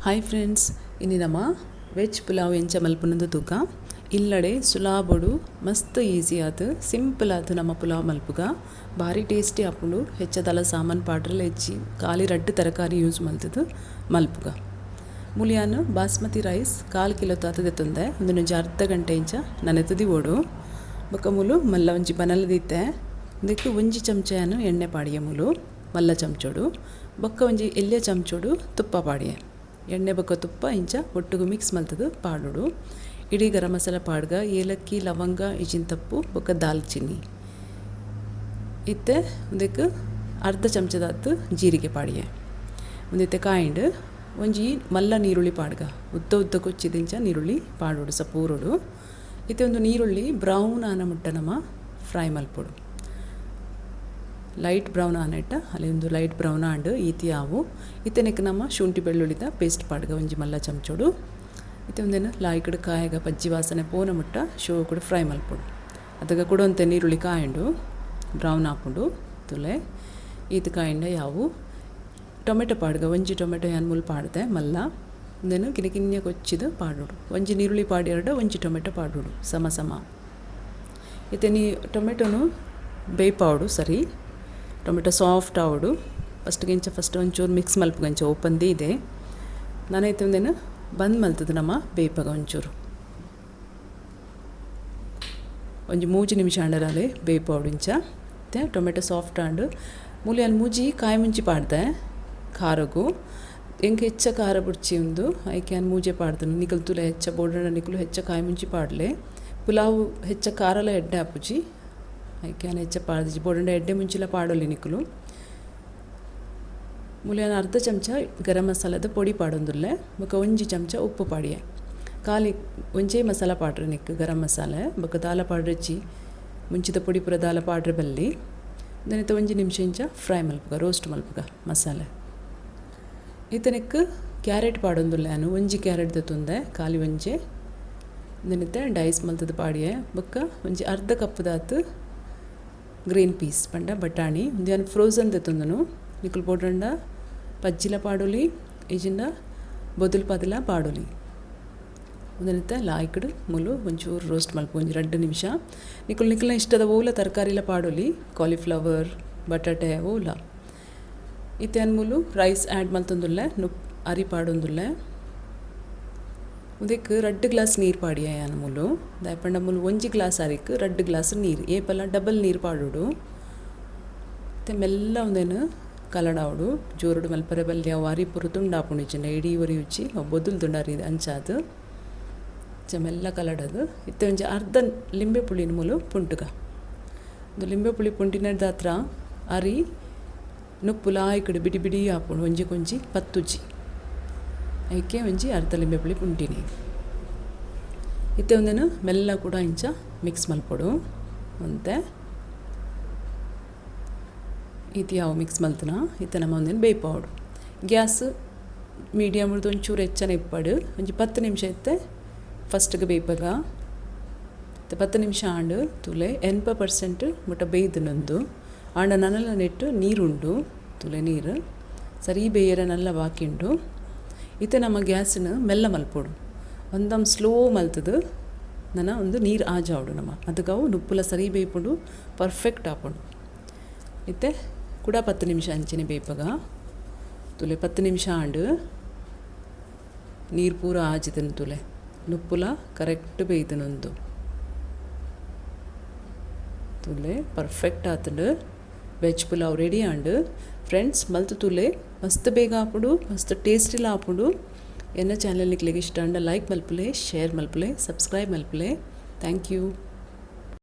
Hi friends, ಇನ್ನು ನಮ್ಮ veg pulao ಎಂಚ ಮಲ್ಪುನಂದು ತೂಕ ಇಲ್ಲಡೆ ಸುಲಾಬೊಡು ಮಸ್ತ್ ಈಸಿ ಆತು ಸಿಂಪಲ್ ಆತು. ನಮ್ಮ ಪುಲಾವ್ ಮಲ್ಪುಗ ಭಾರಿ ಟೇಸ್ಟಿ ಆಪುಂಡು. ಹೆಚ್ಚದಲ ಸಾಮಾನು ಪಾಡ್ರಲ್ಲ ಹೆಚ್ಚಿ ಖಾಲಿ ರಡ್ಡು ತರಕಾರಿ ಯೂಸ್ ಮಲ್ತದು ಮಲ್ಪುಗ. ಮುಲಿಯಾನು ಬಾಸ್ಮತಿ ರೈಸ್ 1/4 ಕಿಲೋ ತಾತದೆ ತಂದೆ ಒಂದು ಅರ್ಧ ಗಂಟೆ ಇಂಚ ನನೆತದಿ ಓಡು ಬೊಕ್ಕ ಮುಲು ಮಲ್ಲ ಒಂಜಿ ಬನಲ್ ದೀತೆ ಇದಕ್ಕೆ ಒಂಜಿ ಚಮಚನು ಎಣ್ಣೆ ಪಾಡಿಯ ಮುಲು ಮಲ್ಲ ಚಮಚೋಡು ಬೊಕ್ಕ ಒಂಜಿ ಎಲ್ಯ ಚಮಚೋಡು ತುಪ್ಪ ಪಾಡಿಯ ಎಣ್ಣೆ ಬೊಕ್ಕ ತುಪ್ಪ ಇಂಚ ಒಟ್ಟಿಗೆ ಮಿಕ್ಸ್ ಮಲ್ತದು ಪಾಡೋಡು. ಇಡೀ ಗರಂ ಮಸಾಲ ಪಾಡ್ಗ ಏಲಕ್ಕಿ ಲವಂಗ ಇಜಿನ ತಪ್ಪು ಬೊಕ್ಕ ದಾಲ್ಚಿನ್ನಿ ಇತ್ತೆ ಒಂದಕ್ಕೆ ಅರ್ಧ ಚಮಚದಾತು ಜೀರಿಗೆ ಪಾಡಿಯೆ ಒಂದಿತ್ತೆ ಕಾಯಿಂಡು ಒಂಜಿ ಮಲ್ಲ ನೀರುಳ್ಳಿ ಪಾಡ್ಗ ಉದ್ದ ಕೊಚ್ಚಿದಿಂಚ ನೀರುಳ್ಳಿ ಪಾಡೋಡು ಸಪೂರೋಡು. ಇತ್ತೆ ಒಂದು ನೀರುಳ್ಳಿ ಬ್ರೌನ್ ಆನ ಮುಟ್ಟ ನಮ್ಮ ಫ್ರೈ ಮಲ್ಪೋಡು. ಲೈಟ್ ಬ್ರೌನ್ ಆನೆಟ್ಟ ಅಲ್ಲಿ ಒಂದು ಲೈಟ್ ಬ್ರೌನ್ ಆಂಡು ಈತಿ ಆವು ಇತ್ತೆನಕ್ಕೆ ನಮ್ಮ ಶುಂಠಿ ಬೆಳ್ಳುಳ್ಳಿದ ಪೇಸ್ಟ್ ಪಾಡ್ಗ ಒಂಜಿ ಮಲ್ಲ ಚಮಚೋಡು. ಇತ್ತೆ ಒಂದೇನು ಲಾಯ್ಕಡು ಕಾಯಗ ಪಜ್ಜಿ ವಾಸನೆ ಪೋನ ಮುಟ್ಟ ಶೋ ಕೂಡ ಫ್ರೈ ಮಲ್ಪೋಡು. ಅದಾಗ ಕೂಡ ಒಂತೆ ನೀರುಳ್ಳಿ ಕಾಯಂಡು ಬ್ರೌನ್ ಹಾಕೊಂಡು ತುಲೆ ಈತ ಕಾಯಿಂದ ಯಾವು ಟೊಮೆಟೊ ಪಾಡ್ಗ ಒಂಜಿ ಟೊಮೆಟೊ ಏನು ಮುಲ್ ಪಾಡ್ದೆ ಮಲ್ಲ ಒಂದೇನು ಕಿನ್ನೆ ಕೊಚ್ಚಿದು ಪಾಡೋಡು. ಒಂಜಿ ನೀರುಳ್ಳಿ ಪಾಡಿ ಒಂಜಿ ಟೊಮೆಟೊ ಪಾಡೋಡು ಸಮ ಸಮ. ಇತ್ತೆ ನೀ ಟೊಮೆಟೊನು ಬೇಯ್ಪಾವಡು ಸರಿ ಟೊಮೆಟೊ ಸಾಫ್ಟ್ ಆವಡು ಫಸ್ಟ್ ಒಂಚೂರು ಮಿಕ್ಸ್ ಮಲ್ಪಗಂಚ ಓಪನ್ದೇ ಇದೆ ನಾನೈತೆ ಒಂದೇನು ಬಂದ್ ಮಲ್ತದು ನಮ್ಮ ಬೇಯ್ಪಾಗ ಒಂಚೂರು ಒಂಜಿ 3 ನಿಮಿಷ ಅಂಡರಲ್ಲಿ ಬೇಯ್ಪಾವಡು ಇಂಚ. ಮತ್ತು ಟೊಮೆಟೊ ಸಾಫ್ಟ್ ಆಂಡು ಮೂಲಿ ಮೂಜಿ ಕಾಯಿ ಮುಂಚಿ ಪಾಡ್ದೆ ಖಾರಗೂ ಎಂಗೆ ಹೆಚ್ಚ ಖಾರ ಬುಡ್ಚಿ ಉಂದು ಐಕೆ ಮೂಜೆ ಪಾಡ್ದನು ನಿಕಲು ತುಲೆ ಹೆಚ್ಚ ಬೋರ್ಡ ನಿಕಲು ಹೆಚ್ಚ ಕಾಯಿ ಮುಂಚಿ ಪಾಡ್ಲೆ ಪುಲಾವು ಹೆಚ್ಚ ಖಾರಲ ಎಡ್ಡೆ ಹಾಪುಜಿ ಐಕೆ ಹೆಚ್ಚ ಪಾಡ್ದಿ ಬೋಡಂಡ ಎಡ್ಡೆ ಮುಂಚಿಲ ಪಾಡೋಲಿ ನಿಕಲು ಮುಲಿಯನ ಅರ್ಧ ಚಮಚ ಗರಂ ಮಸಾಲದ ಪೊಡಿ ಪಾಡೊಂದುಲ್ಲೆ ಬೊಕ ಒಂಜಿ ಚಮಚ ಉಪ್ಪು ಪಾಡಿಯೆ ಖಾಲಿ ಒಂಜೇ ಮಸಾಲ ಪಾಡ್ರೆ ನಿಕ್ಕು ಗರಂ ಮಸಾಲೆ ಬೊಕ ದಾಲ ಪಾಡ್ರೆಚ್ಚಿ ಮುಂಚಿದ ಪೊಡಿ ಪುರ ದಾಲ ಪಾಡ್ರೆ ಬಲ್ಲಿ ದನಿತ ಒಂಜಿ ನಿಮಿಷ ಇಂಚ ಫ್ರೈ ಮಲ್ಪುಗ ರೋಸ್ಟ್ ಮಲ್ಪುಗ ಮಸಾಲೆ. ಈತನಕ್ಕೆ ಕ್ಯಾರೆಟ್ ಪಾಡೊಂದುಲ್ಲೆ ನಾನು ಒಂಜಿ ಕ್ಯಾರೆಟ್ ತುಂದೆ ಖಾಲಿ ಒಂಜೆ ದನಿತ ಡೈಸ್ ಮಲ್ತದ ಪಾಡಿಯೆ ಬೊಕ್ಕ ಒಂಜಿ ಅರ್ಧ ಕಪ್ಪದಾತು ಗ್ರೀನ್ ಪೀಸ್ ಪಂಡ ಬಟಾಣಿ ಒಂದು ಫ್ರೋಝನ್ ತಂದನು ನಿಕಲ್ ಬೋಡ್ರಂಡ ಪಜ್ಜಿಲ ಪಾಡೋಲಿ ಈಜಿಂದ ಬೊದಲು ಪದಲ ಪಾಡೋಲಿ ಒಂದನಿತ ಲಾಯ್ಕಡು ಮುಲು ಒಂಚೂರು ರೋಸ್ಟ್ ಮಲ್ಪ ಒಂಜಿ 2 ನಿಮಿಷ ನಿಕಲ್ನ ಇಷ್ಟದ ಓಲ ತರಕಾರಿಲ ಪಾಡೋಲಿ ಕಾಲಿಫ್ಲವರ್ ಬಟಾಟೆ ಓಲ ಇತ್ತೆ ಮುಲು ರೈಸ್ ಆ್ಯಡ್ ಮಲ್ತೊಂದುಲ್ಲೆ ಅರಿ ಪಾಡೊಂದುಲ್ಲೆ ಉದಕ್ಕೆ 2 ಗ್ಲಾಸ್ ನೀರು ಪಾಡಿಯ ಯಾನು ಮುಲು ದಾಯಪಂಡ ಮುಲು ಒಂಜಿ ಗ್ಲಾಸ್ ಅರಿಕ್ಕೆ 2 ಗ್ಲಾಸ್ ನೀರು ಏಪಲ ಡಬಲ್ ನೀರು ಪಾಡೋಡು. ಮತ್ತು ಮೆಲ್ಲ ಒಂದೇನು ಕಲಡಾವಡು ಜೋರುಡು ಮಲ್ಪರೆ ಬಲ್ಲಿ ಅವು ಅರಿ ಪುರು ತುಂಡಾಪುಂಡು ಇಚ್ಚಿನ ಇಡೀ ಒರಿ ಉಚ್ಚಿ ಬೊದಲು ತುಂಡಾರಿ ಅಂಚಾದು ಮೆಲ್ಲ ಕಲಡದು. ಇತ್ತೆ ಒಂಜಿ ಅರ್ಧ ಲಿಂಬೆ ಪುಳಿನ ಮುಲು ಪುಂಟುಗ ಒಂದು ಲಿಂಬೆ ಪುಳಿ ಪುಂಟಿನದ ಹತ್ರ ಅರಿ ನುಪ್ಪು ಲಾಯ್ಕಡು ಬಿಡಿ ಬಿಡಿ ಹಾಪುಂಡು ಒಂಜಿ ಕೊಂಜಿ ಪತ್ತುಜಿ ಐಕೆ ಒಂಜಿ ಅರ್ಧ ಲಿಂಬೆ ಪುಳಿ ಪುಂಟಿನಿ ಇತ್ತೆ ಒಂದೇನು ಮೆಲ್ಲ ಕೂಡ ಇಂಚ ಮಿಕ್ಸ್ ಮಲ್ಪೊಡು ಅಂತೆ ಇತ್ತು ಯಾವ ಮಿಕ್ಸ್ ಮಲ್ತನ ಇತ್ತೆ ನಮ್ಮ ಒಂದೇನು ಬೇಯ್ಪಾವಡು. ಗ್ಯಾಸ್ ಮೀಡಿಯಮ್ ಹಿಡ್ದು ಒಂಚೂರು ಹೆಚ್ಚನೆ ಇಪ್ಪಡು ಒಂಜಿ 10 ನಿಮಿಷ ಇತ್ತೆ ಫಸ್ಟ್ಗೆ ಬೇಯ್ಪಾಗ 10 ನಿಮಿಷ ಆಂಡು ತುಲೆ 80% ಮುಟ್ಟ ಬೇಯ್ದನೊಂದು ಆಂಡ ನನ್ನಲ್ಲ ನೆಟ್ಟು ನೀರುಂಡು ತುಲೆ ನೀರು ಸರಿ ಬೇಯರ ನಲ್ಲ ಬಾಕಿಂಡು ಇತ್ತೆ ನಮ್ಮ ಗ್ಯಾಸನ್ನು ಮೆಲ್ಲ ಮಲ್ಪೋಡು ಒಂದಮ್ ಸ್ಲೋ ಮಲ್ತದು ನನ್ನ ಒಂದು ನೀರು ಆಜಾವಡು ನಮ್ಮ ಅದಕ್ಕವು ನುಪ್ಪುಲ ಸರಿ ಬೇಯ್ಪುಂಡು ಪರ್ಫೆಕ್ಟ್ ಆಪುಂಡು. ಇತ್ತೆ ಕೂಡ 10 ನಿಮಿಷ ಅಂಚಿನ ಬೇಯ್ಪಾಗ ತುಲೆ 10 ನಿಮಿಷ ಆಂಡು ನೀರು ಪೂರ ಆಜಿದನು ತುಲೆ ನುಪ್ಪುಲ ಕರೆಕ್ಟ್ ಬೇಯ್ದನೊಂದು ತುಲೆ ಪರ್ಫೆಕ್ಟ್ ಆತಂಡು ವೆಜ್ ಪುಲಾವ್ ರೆಡಿ ಆಂಡು ಫ್ರೆಂಡ್ಸ್ ಮಲ್ತು ತುಲೆ ಮಸ್ತ್ ಬೇಗ ಆಪುಡು ಮಸ್ತ್ ಟೇಸ್ಟಿಲ ಆಪುಡು. ಎನ್ನ ಚಾನಲ್ ನಿಕ್ಲಿಗೆ ಇಷ್ಟ ಅಂಡ ಲೈಕ್ ಮಲ್ಪುಲೆ ಶೇರ್ ಮಲ್ಪುಲೆ ಸಬ್ಸ್ಕ್ರೈಬ್ ಮಲ್ಪುಲೆ. Thank you.